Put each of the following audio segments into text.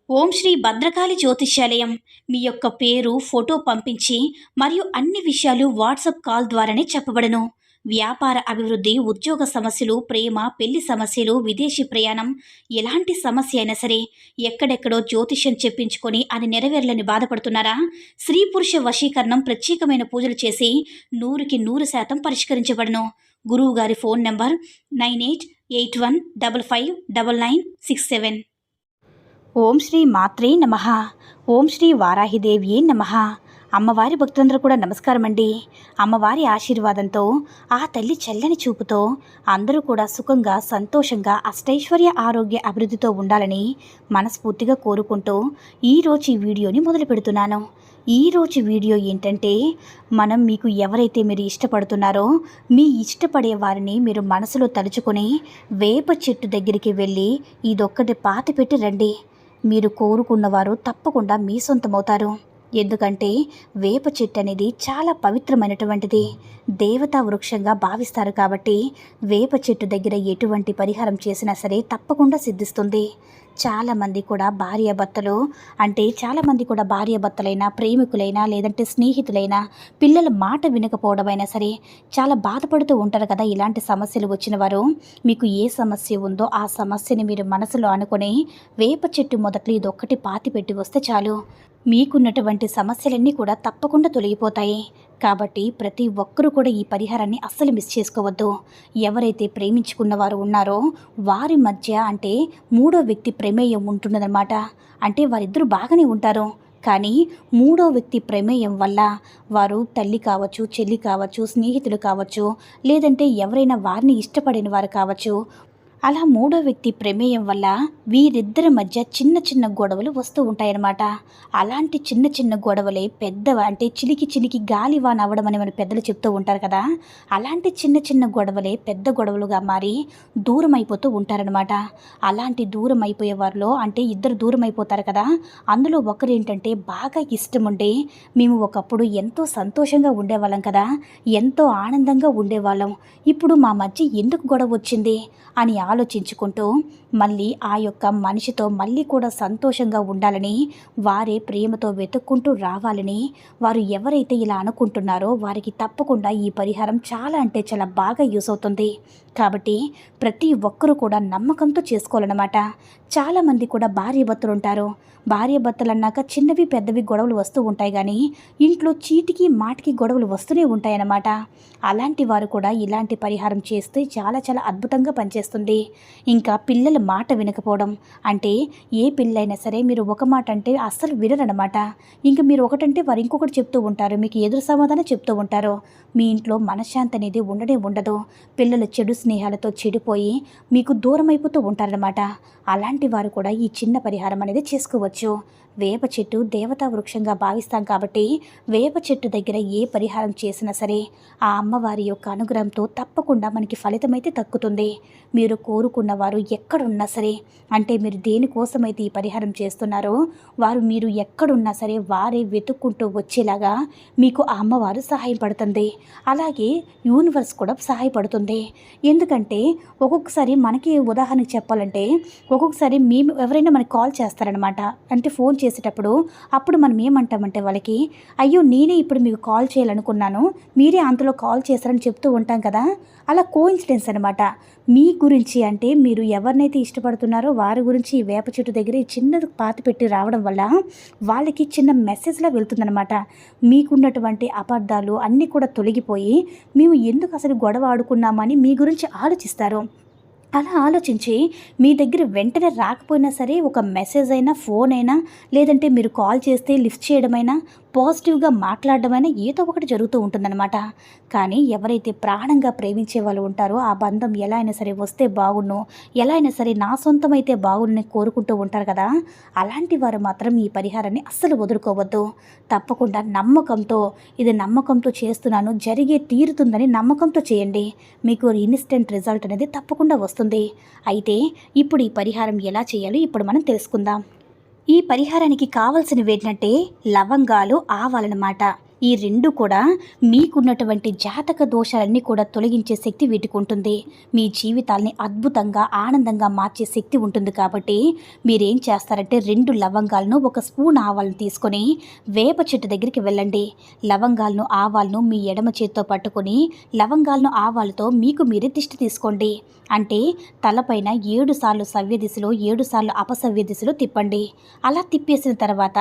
ఓం శ్రీ భద్రకాళి జ్యోతిష్యాలయం. మీ యొక్క పేరు, ఫోటో పంపించి మరియు అన్ని విషయాలు వాట్సాప్ కాల్ ద్వారానే చెప్పబడను. వ్యాపార అభివృద్ధి, ఉద్యోగ సమస్యలు, ప్రేమ, పెళ్లి సమస్యలు, విదేశీ ప్రయాణం, ఎలాంటి సమస్య అయినా సరే ఎక్కడెక్కడో జ్యోతిష్యం చెప్పించుకొని అది నెరవేర్లని బాధపడుతున్నారా? స్త్రీ పురుష వశీకరణం ప్రత్యేకమైన పూజలు చేసి 100% పరిష్కరించబడను. గురువు గారి ఫోన్ నంబర్ 9881559967. ఓం శ్రీ మాత్రే నమః. ఓం శ్రీ వారాహిదేవియే నమః. అమ్మవారి భక్తులందరూ కూడా నమస్కారం అండి. అమ్మవారి ఆశీర్వాదంతో, ఆ తల్లి చల్లని చూపుతో అందరూ కూడా సుఖంగా, సంతోషంగా, అష్టైశ్వర్య, ఆరోగ్య అభివృద్ధితో ఉండాలని మనస్ఫూర్తిగా కోరుకుంటూ ఈరోజు ఈ వీడియోని మొదలు పెడుతున్నాను. ఈరోజు వీడియో ఏంటంటే, మీకు ఎవరైతే మీరు ఇష్టపడుతున్నారో మీ ఇష్టపడే వారిని మీరు మనసులో తలుచుకొని వేప చెట్టు దగ్గరికి వెళ్ళి ఇదొక్కటి పాతి పెట్టి రండి. మీరు కోరుకున్నవారు తప్పకుండా మీ సొంతమవుతారు. ఎందుకంటే వేప చెట్టు అనేది చాలా పవిత్రమైనటువంటిది, దేవతా వృక్షంగా భావిస్తారు. కాబట్టి వేప చెట్టు దగ్గర ఎటువంటి పరిహారం చేసినా సరే తప్పకుండా సిద్ధిస్తుంది. చాలామంది కూడా భార్యాభర్తలైనా, ప్రేమికులైనా, లేదంటే స్నేహితులైనా, పిల్లల మాట వినకపోవడమైనా సరే చాలా బాధపడుతూ ఉంటారు కదా. ఇలాంటి సమస్యలు వచ్చిన వారు, మీకు ఏ సమస్య ఉందో ఆ సమస్యని మీరు మనసులో అనుకుని వేప చెట్టు మొదట్లో ఇదొక్కటి పాతి పెట్టి వస్తే చాలు, మీకున్నటువంటి సమస్యలన్నీ కూడా తప్పకుండా తొలగిపోతాయి. కాబట్టి ప్రతి ఒక్కరూ కూడా ఈ పరిహారాన్ని అస్సలు మిస్ చేసుకోవద్దు. ఎవరైతే ప్రేమించుకున్నవారు ఉన్నారో వారి మధ్య అంటే మూడో వ్యక్తి ప్రమేయం ఉంటున్నదన్నమాట. అంటే వారిద్దరూ బాగానే ఉంటారు, కానీ మూడో వ్యక్తి ప్రమేయం వల్ల వారు తల్లి కావచ్చు, చెల్లి కావచ్చు, స్నేహితులు కావచ్చు, లేదంటే ఎవరైనా వారిని ఇష్టపడిన వారు కావచ్చు, అలా మూడో వ్యక్తి ప్రమేయం వల్ల వీరిద్దరి మధ్య చిన్న చిన్న గొడవలు వస్తూ ఉంటాయన్నమాట. అలాంటి చిన్న చిన్న గొడవలే అంటే చిలికి గాలివాన అవ్వడం అని మన పెద్దలు చెప్తూ ఉంటారు కదా. అలాంటి చిన్న చిన్న గొడవలే పెద్ద గొడవలుగా మారి దూరం అయిపోతూ ఉంటారనమాట. అలాంటి దూరం అయిపోయే వారిలో అంటే ఇద్దరు దూరం అయిపోతారు కదా. అందులో ఒకరు ఏంటంటే బాగా ఇష్టం ఉండి, మేము ఒకప్పుడు ఎంతో సంతోషంగా ఉండేవాళ్ళం కదా, ఎంతో ఆనందంగా ఉండేవాళ్ళం, ఇప్పుడు మా మధ్య ఎందుకు గొడవ వచ్చింది అని ఆలోచించుకుంటూ మళ్ళీ ఆ యొక్క మనిషితో మళ్ళీ కూడా సంతోషంగా ఉండాలని, వారే ప్రేమతో వెతుక్కుంటూ రావాలని వారు ఎవరైతే ఇలా అనుకుంటున్నారో వారికి తప్పకుండా ఈ పరిహారం చాలా అంటే చాలా బాగా యూస్ అవుతుంది. కాబట్టి ప్రతి ఒక్కరూ కూడా నమ్మకంతో చేసుకోవాలన్నమాట. చాలామంది కూడా భార్యాభర్తలు ఉంటారు. భార్యాభర్తలు అన్నాక చిన్నవి పెద్దవి గొడవలు వస్తూ ఉంటాయి, కానీ ఇంట్లో చీటికి మాటికి గొడవలు వస్తూనే ఉంటాయన్నమాట. అలాంటి వారు కూడా ఇలాంటి పరిహారం చేస్తే చాలా చాలా అద్భుతంగా పనిచేస్తుంది. ఇంకా పిల్లల మాట వినకపోవడం అంటే, ఏ పిల్లైనా సరే మీరు ఒక మాట అంటే అస్సలు వినరనమాట. ఇంకా మీరు ఒకటంటే వారు ఇంకొకటి చెప్తూ ఉంటారు, మీకు ఎదురు సమాధానం చెప్తూ ఉంటారు. మీ ఇంట్లో మనశ్శాంతి అనేది ఉండదు. పిల్లలు చెడు స్నేహాలతో చెడిపోయి మీకు దూరం అయిపోతూ ఉంటారనమాట. అలాంటి వారు కూడా ఈ చిన్న పరిహారం అనేది చేసుకోవచ్చు. వేప చెట్టు దేవతా వృక్షంగా భావిస్తాం కాబట్టి వేప చెట్టు దగ్గర ఏ పరిహారం చేసినా సరే ఆ అమ్మవారి యొక్క అనుగ్రహంతో తప్పకుండా మనకి ఫలితమైతే దక్కుతుంది. మీరు కోరుకున్న వారు ఎక్కడున్నా సరే, అంటే మీరు దేనికోసమైతే ఈ పరిహారం చేస్తున్నారో మీరు ఎక్కడున్నా సరే వారే వెతుక్కుంటూ వచ్చేలాగా మీకు ఆ అమ్మవారు సహాయపడుతుంది. అలాగే యూనివర్స్ కూడా సహాయపడుతుంది. ఎందుకంటే ఒక్కొక్కసారి మనకి ఉదాహరణకు చెప్పాలంటే, ఒక్కొక్కసారి ఎవరైనా మనకి కాల్ చేస్తారనమాట. అంటే ఫోన్ చేసేటప్పుడు అప్పుడు మనం ఏమంటామంటే వాళ్ళకి, అయ్యో నేనే ఇప్పుడు మీకు కాల్ చేయాలనుకున్నాను, మీరే అంతలో కాల్ చేశారని చెప్తూ ఉంటాం కదా. అలా కోఇన్సిడెన్స్ అనమాట. మీ గురించి అంటే మీరు ఎవరినైతే ఇష్టపడుతున్నారో వారి గురించి ఈ వేప చెట్టు దగ్గర చిన్నది పాతి పెట్టి రావడం వల్ల వాళ్ళకి చిన్న మెసేజ్లా వెళ్తుందనమాట. మీకున్నటువంటి అబద్ధాలు అన్నీ కూడా తొలగిపోయి మేము ఎందుకు అసలు గొడవ ఆడుకున్నామని మీ గురించి ఆలోచిస్తారు. అలా ఆలోచించి మీ దగ్గర వెంటనే రాకపోయినా సరే ఒక మెసేజ్ అయినా, ఫోన్ అయినా, లేదంటే మీరు కాల్ చేస్తే లిఫ్ట్ చేయడమైనా, పాజిటివ్గా మాట్లాడడమైనా ఏదో ఒకటి జరుగుతూ ఉంటుందన్నమాట. కానీ ఎవరైతే ప్రాణంగా ప్రేమించే వాళ్ళు ఉంటారో ఆ బంధం ఎలా అయినా సరే వస్తే బాగుండు, ఎలా అయినా సరే నా సొంతమైతే బాగుండని కోరుకుంటూ ఉంటారు కదా. అలాంటి వారు మాత్రం ఈ పరిహారాన్ని అస్సలు వదులుకోవద్దు. తప్పకుండా నమ్మకంతో చేస్తున్నాను, జరిగే తీరుతుందని నమ్మకంతో చేయండి. మీకు ఇన్స్టెంట్ రిజల్ట్ అనేది తప్పకుండా వస్తుంది. అయితే ఇప్పుడు ఈ పరిహారం ఎలా చేయాలో ఇప్పుడు మనం తెలుసుకుందాం. ఈ పరిహారానికి కావాల్సినవి ఏంటంటే లవంగాలు, ఆవాలన్నమాట. ఈ రెండు కూడా మీకున్నటువంటి జాతక దోషాలన్నీ కూడా తొలగించే శక్తి వీటికి ఉంటుంది. మీ జీవితాల్ని అద్భుతంగా ఆనందంగా మార్చే శక్తి ఉంటుంది. కాబట్టి మీరేం చేస్తారంటే 2 లవంగాలను, 1 స్పూన్ ఆవాలను తీసుకొని వేప చెట్టు దగ్గరికి వెళ్ళండి. లవంగాలను ఆవాలను మీ ఎడమ చేత్తో పట్టుకొని లవంగాలను ఆవాలతో మీకు మీరే దిష్టి తీసుకోండి. అంటే తలపైన 7 సార్లు సవ్య దిశలో 7 సార్లు అపసవ్య దిశలో తిప్పండి. అలా తిప్పేసిన తర్వాత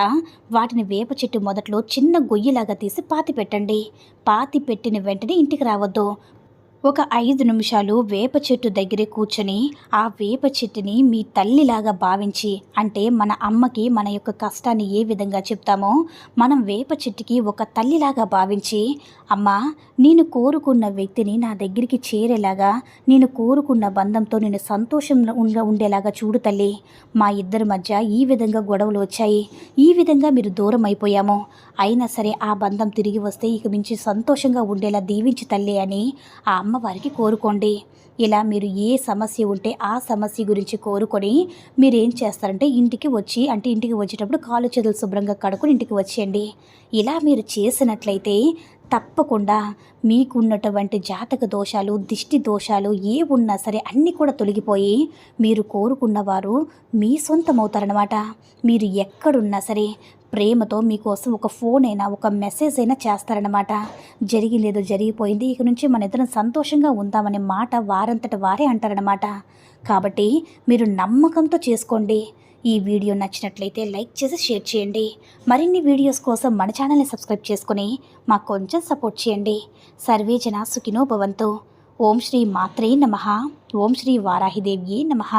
వాటిని వేప చెట్టు మొదట్లో చిన్న గొయ్యిలాగా తీసి పాతి పెట్టండి. పాతి పెట్టిన వెంటనే ఇంటికి రావద్దు. ఒక 5 నిమిషాలు వేప చెట్టు దగ్గరే కూర్చొని ఆ వేప చెట్టుని మీ తల్లిలాగా భావించి, అంటే మన అమ్మకి మన యొక్క కష్టాన్ని ఏ విధంగా చెప్తామో మనం వేప చెట్టుకి ఒక తల్లిలాగా భావించి, అమ్మా నేను కోరుకున్న వ్యక్తిని నా దగ్గరికి చేరేలాగా, నేను కోరుకున్న బంధంతో నేను సంతోషంగా ఉండేలాగా చూడు తల్లి. మా ఇద్దరి మధ్య ఈ విధంగా గొడవలు వచ్చాయి, ఈ విధంగా మీరు దూరం అయిపోయాము, అయినా సరే ఆ బంధం తిరిగి వస్తే ఇక మించి సంతోషంగా ఉండేలా దీవించి తల్లి అని ఆ అమ్మవారికి కోరుకోండి. ఇలా మీరు ఏ సమస్య ఉంటే ఆ సమస్య గురించి కోరుకొని మీరేం చేస్తారంటే ఇంటికి వచ్చేటప్పుడు కాళ్ళు చేతులు శుభ్రంగా కడుక్కొని ఇంటికి వచ్చేయండి. ఇలా మీరు చేసినట్లయితే తప్పకుండా మీకున్నటువంటి జాతక దోషాలు, దిష్టి దోషాలు ఏ ఉన్నా సరే అన్నీ కూడా తొలగిపోయి మీరు కోరుకున్నవారు మీ సొంతమవుతారనమాట. మీరు ఎక్కడున్నా సరే ప్రేమతో మీకోసం ఒక ఫోన్ అయినా, ఒక మెసేజ్ అయినా చేస్తారనమాట. జరిగిందేదో జరిగిపోయింది, ఇక నుంచి మన ఇద్దరం సంతోషంగా ఉందామనే మాట వారంతట వారే అంటారనమాట. కాబట్టి మీరు నమ్మకంతో చేసుకోండి. ఈ వీడియో నచ్చినట్లయితే లైక్ చేసి షేర్ చేయండి. మరిన్ని వీడియోస్ కోసం మన ఛానల్ని సబ్స్క్రైబ్ చేసుకుని మాకు కొంచెం సపోర్ట్ చేయండి. సర్వే జన సుఖినో భవంతు. ఓం శ్రీ మాత్రే నమః. ఓం శ్రీ వారాహిదేవ్యే నమః.